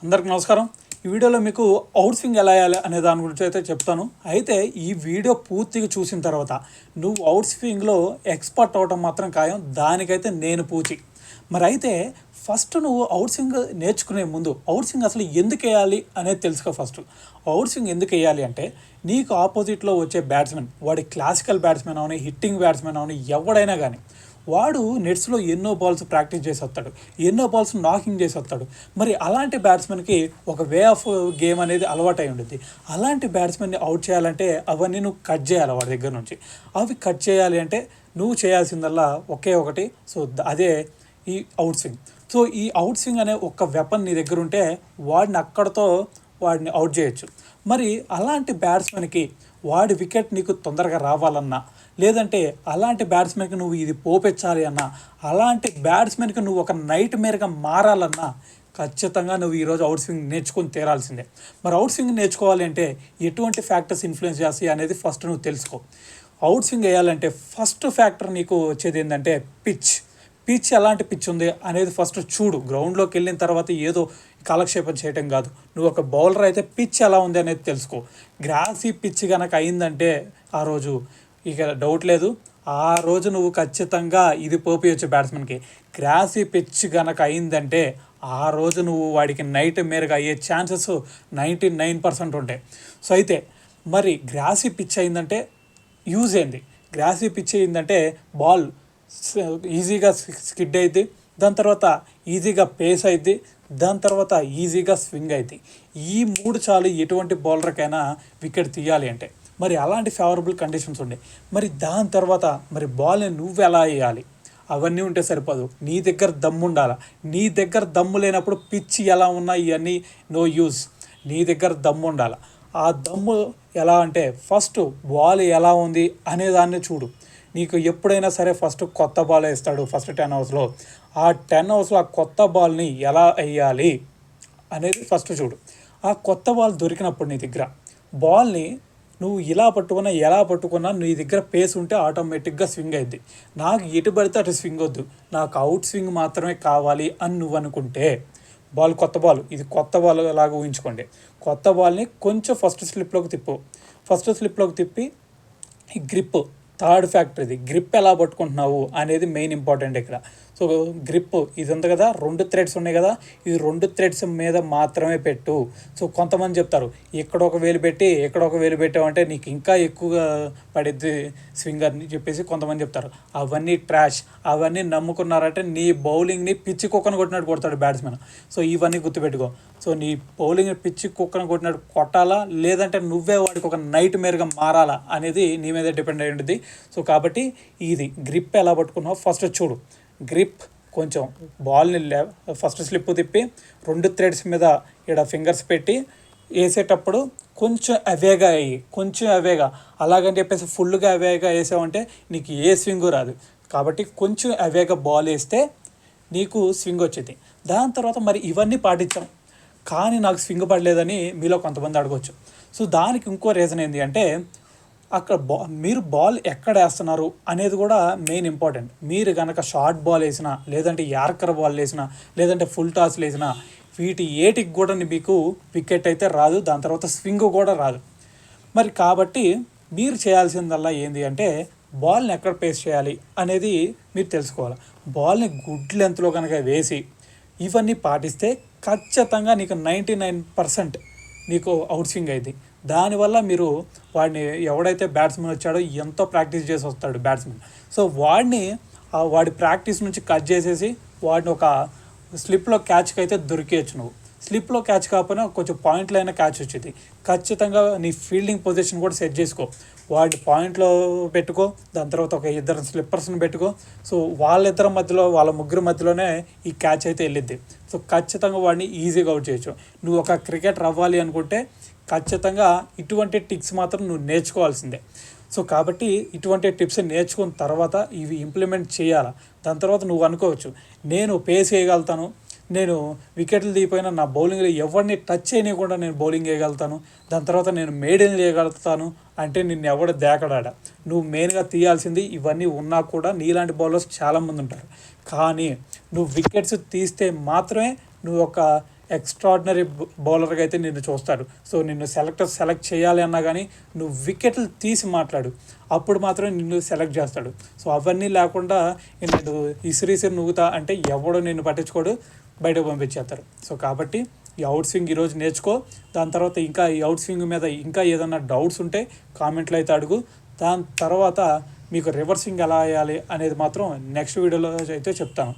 అందరికి నమస్కారం. ఈ వీడియోలో మీకు అవుట్ స్వింగ్ ఎలా వేయాలి అనే దాని గురించి అయితే చెప్తాను. అయితే ఈ వీడియో పూర్తిగా చూసిన తర్వాత నువ్వు అవుట్ స్వింగ్లో ఎక్స్పర్ట్ అవడం మాత్రం ఖాయం. దానికైతే నేను పూచి. మరి అయితే ఫస్ట్ నువ్వు అవుట్ స్వింగ్ నేర్చుకునే ముందు అవుట్ స్వింగ్ అసలు ఎందుకు వేయాలి అనేది తెలుసుకో. ఫస్ట్ అవుట్ స్వింగ్ ఎందుకు వేయాలి అంటే నీకు ఆపోజిట్లో వచ్చే బ్యాట్స్మెన్, వాడి క్లాసికల్ బ్యాట్స్మెన్ అవని, హిట్టింగ్ బ్యాట్స్మెన్ అవని, ఎవడైనా కానీ వాడు నెట్స్లో ఎన్నో బాల్స్ ప్రాక్టీస్ చేసి వస్తాడు, ఎన్నో బాల్స్ నాకింగ్ చేసి వస్తాడు. మరి అలాంటి బ్యాట్స్మెన్కి ఒక వే ఆఫ్ గేమ్ అనేది అలవాటు అయి ఉంటుంది. అలాంటి బ్యాట్స్మెన్ని అవుట్ చేయాలంటే అవన్నీ నువ్వు కట్ చేయాలి వాడి దగ్గర నుంచి. అవి కట్ చేయాలి అంటే నువ్వు చేయాల్సిందల్లా ఒకే ఒకటి. సో అదే ఈ అవుట్ స్వింగ్. సో ఈ అవుట్ స్వింగ్ అనే ఒక వెపన్ నీ దగ్గర ఉంటే వాడిని అక్కడతో వాడిని అవుట్ చేయొచ్చు. మరి అలాంటి బ్యాట్స్మెన్కి వాడి వికెట్ నీకు తొందరగా రావాలన్నా, లేదంటే అలాంటి బ్యాట్స్మెన్కి నువ్వు ఇది పోపెచ్చాలి అన్నా, అలాంటి బ్యాట్స్మెన్కి నువ్వు ఒక నైట్ మేర్గా మారాలన్నా ఖచ్చితంగా నువ్వు ఈరోజు అవుట్ స్వింగ్ నేర్చుకొని తీరాల్సిందే. మరి అవుట్ స్వింగ్ నేర్చుకోవాలి అంటే ఎటువంటి ఫ్యాక్టర్స్ ఇన్ఫ్లుయెన్స్ చేస్తాయి అనేది ఫస్ట్ నువ్వు తెలుసుకో. అవుట్ స్వింగ్ వేయాలంటే ఫస్ట్ ఫ్యాక్టర్ నీకు వచ్చేది ఏంటంటే పిచ్. పిచ్ ఎలాంటి పిచ్ ఉంది అనేది ఫస్ట్ చూడు. గ్రౌండ్లోకి వెళ్ళిన తర్వాత ఏదో కాలక్షేపం చేయటం కాదు. నువ్వు ఒక బౌలర్ అయితే పిచ్ ఎలా ఉంది అనేది తెలుసుకో. గ్రాసీ పిచ్ కనుక అయిందంటే ఆ రోజు ఇక డౌట్ లేదు, ఆ రోజు నువ్వు ఖచ్చితంగా ఇది పోపియొచ్చు బ్యాట్స్మెన్కి. గ్రాసీ పిచ్ కనుక అయిందంటే ఆ రోజు నువ్వు వాడికి నైట్ మేరగా అయ్యే ఛాన్సెస్ 99% ఉంటాయి. సో అయితే మరి గ్రాసీ పిచ్ అయిందంటే యూజ్ ఏంది? గ్రాసీ పిచ్ అయిందంటే బాల్ ఈజీగా స్కిడ్ అయింది, దాని తర్వాత ఈజీగా పేస్ అయింది, దాని తర్వాత ఈజీగా స్వింగ్ అయింది. ఈ మూడు చాలు ఎటువంటి బౌలర్కైనా వికెట్ తీయాలి అంటే. మరి అలాంటి ఫేవరబుల్ కండిషన్స్ ఉండే. మరి దాని తర్వాత మరి బాల్ని నువ్వు ఎలా వేయాలి అవన్నీ ఉంటే సరిపోదు. నీ దగ్గర దమ్ము ఉండాలి. నీ దగ్గర దమ్ము లేనప్పుడు పిచ్ ఎలా ఉన్నా ఇవన్నీ నో యూజ్. నీ దగ్గర దమ్ము ఉండాలి. ఆ దమ్ము ఎలా అంటే ఫస్ట్ బాల్ ఎలా ఉంది అనే దాన్ని చూడు. నీకు ఎప్పుడైనా సరే ఫస్ట్ కొత్త బాల్ వేస్తాడు ఫస్ట్ 10 ఓవర్స్లో. ఆ 10 ఓవర్స్లో ఆ కొత్త బాల్ని ఎలా వేయాలి అనేది ఫస్ట్ చూడు. ఆ కొత్త బాల్ దొరికినప్పుడు నీ దగ్గర బాల్ని నువ్వు ఇలా పట్టుకున్నా ఎలా పట్టుకున్నా నీ దగ్గర పేస్ ఉంటే ఆటోమేటిక్గా స్వింగ్ అయింది. నాకు ఎటు పడితే అటు స్వింగ్ వద్దు, నాకు అవుట్ స్వింగ్ మాత్రమే కావాలి అని నువ్వు అనుకుంటే బాల్ కొత్త బాల్, ఇది కొత్త బాల్ లాగా ఊహించుకోండి. కొత్త బాల్ని కొంచెం ఫస్ట్ స్లిప్లోకి తిప్పి ఈ గ్రిప్ థర్డ్ ఫ్యాక్టర్. ఇది గ్రిప్ ఎలా పట్టుకుంటున్నావు అనేది మెయిన్ ఇంపార్టెంట్ ఇక్కడ. సో గ్రిప్ ఇది ఉంది కదా, 2 థ్రెడ్స్ ఉన్నాయి కదా, ఈ 2 థ్రెడ్స్ మీద మాత్రమే పెట్టు. సో కొంతమంది చెప్తారు ఇక్కడ ఒక వేలు పెట్టి ఇక్కడ ఒక వేలు పెట్టావంటే నీకు ఇంకా ఎక్కువగా పడిద్ది స్వింగర్ అని చెప్పేసి కొంతమంది చెప్తారు. అవన్నీ ట్రాష్. అవన్నీ నమ్ముకున్నారంటే నీ బౌలింగ్ని పిచ్చి కుక్కను కొట్టినట్టు కొడతాడు బ్యాట్స్మెన్. సో ఇవన్నీ గుర్తుపెట్టుకో. సో నీ బౌలింగ్ పిచ్చి కుక్కను కొట్టినట్టు కొట్టాలా, లేదంటే నువ్వే వాడికి ఒక నైట్ మేర్గా మారాలా అనేది నీ మీద డిపెండ్ అయి ఉంటుంది. సో కాబట్టి ఇది గ్రిప్ ఎలా పట్టుకున్నావు ఫస్ట్ చూడు. గ్రిప్ కొంచెం బాల్ని ఫస్ట్ స్లిప్ తిప్పి 2 థ్రెడ్స్ మీద ఇక్కడ ఫింగర్స్ పెట్టి వేసేటప్పుడు కొంచెం అవేగా అలాగని చెప్పేసి ఫుల్గా అవేగా వేసావంటే నీకు ఏ స్వింగు రాదు. కాబట్టి కొంచెం అవేగా బాల్ వేస్తే నీకు స్వింగ్ వచ్చింది. దాని తర్వాత మరి ఇవన్నీ పాటించాం కానీ నాకు స్వింగ్ పడలేదని మీలో కొంతమంది అడగవచ్చు. సో దానికి ఇంకో రీజన్ ఏంటి అంటే అక్కడ మీరు బాల్ ఎక్కడ వేస్తున్నారు అనేది కూడా మెయిన్ ఇంపార్టెంట్. మీరు కనుక షార్ట్ బాల్ వేసినా, లేదంటే యార్కర్ బాల్ వేసినా, లేదంటే ఫుల్ టాస్ వేసినా వీటి ఏటికి కూడా మీకు వికెట్ అయితే రాదు, దాని తర్వాత స్వింగ్ కూడా రాదు. మరి కాబట్టి మీరు చేయాల్సిందల్లా ఏంటి అంటే బాల్ని ఎక్కడ పేస్ చేయాలి అనేది మీరు తెలుసుకోవాలి. బాల్ని గుడ్ లెంత్లో కనుక వేసి ఇవన్నీ పాటిస్తే ఖచ్చితంగా నీకు 99% నీకు అవుట్ స్వింగ్ అయింది. దానివల్ల మీరు వాడిని ఎవడైతే బ్యాట్స్మెన్ వచ్చాడో ఎంతో ప్రాక్టీస్ చేసి వస్తాడు బ్యాట్స్మెన్. సో వాడి ప్రాక్టీస్ నుంచి కట్ చేసేసి వాడిని ఒక స్లిప్లో క్యాచ్కి అయితే దొరికేయచ్చు. నువ్వు స్లిప్లో క్యాచ్ కాకపోయినా కొంచెం పాయింట్లో అయినా క్యాచ్ వచ్చింది. ఖచ్చితంగా నీ ఫీల్డింగ్ పొజిషన్ కూడా సెట్ చేసుకో. వాడిని పాయింట్లో పెట్టుకో, దాని తర్వాత ఒక 2 స్లిప్పర్స్ని పెట్టుకో. సో వాళ్ళ ముగ్గురు మధ్యలోనే ఈ క్యాచ్ అయితే వెళ్ళిద్ది. సో ఖచ్చితంగా వాడిని ఈజీగా అవుట్ చేయొచ్చు. నువ్వు ఒక క్రికెటర్ అవ్వాలి అనుకుంటే ఖచ్చితంగా ఇటువంటి టిప్స్ మాత్రం నువ్వు నేర్చుకోవాల్సిందే. సో కాబట్టి ఇటువంటి టిప్స్ నేర్చుకున్న తర్వాత ఇవి ఇంప్లిమెంట్ చేయాలా. దాని తర్వాత నువ్వు అనుకోవచ్చు నేను పేస్ వేయగలుగుతాను, నేను వికెట్లు దిగిపోయినా నా బౌలింగ్లో ఎవరిని టచ్ చేయకుండా నేను బౌలింగ్ వేయగలుగుతాను, దాని తర్వాత నేను మెయిడెన్ చేయగలుగుతాను అంటే నిన్ను ఎవడ దేకడాడ. నువ్వు మెయిన్గా తీయాల్సింది ఇవన్నీ ఉన్నా కూడా నీలాంటి బౌలర్స్ చాలామంది ఉంటారు. కానీ నువ్వు వికెట్స్ తీస్తే మాత్రమే నువ్వు ఒక ఎక్స్ట్రాడినరీ బౌలర్గా అయితే నిన్ను చూస్తాడు. సో నిన్ను సెలెక్ట్ చేయాలి అన్నా కానీ నువ్వు వికెట్లు తీసి మాట్లాడు, అప్పుడు మాత్రం నిన్ను సెలెక్ట్ చేస్తాడు. సో అవన్నీ లేకుండా నేను ఇసిరిసిరి నువ్వుతా అంటే ఎవడో నిన్ను పట్టించుకోడు, బయటకు పంపించేస్తారు. సో కాబట్టి ఈ అవుట్ స్వింగ్ ఈరోజు నేర్చుకో. దాని తర్వాత ఇంకా ఈ అవుట్ స్వింగ్ మీద ఇంకా ఏదన్నా డౌట్స్ ఉంటే కామెంట్లో అయితే అడుగు. దాని తర్వాత మీకు రివర్సింగ్ ఎలా వేయాలి అనేది మాత్రం నెక్స్ట్ వీడియోలో అయితే చెప్తాను.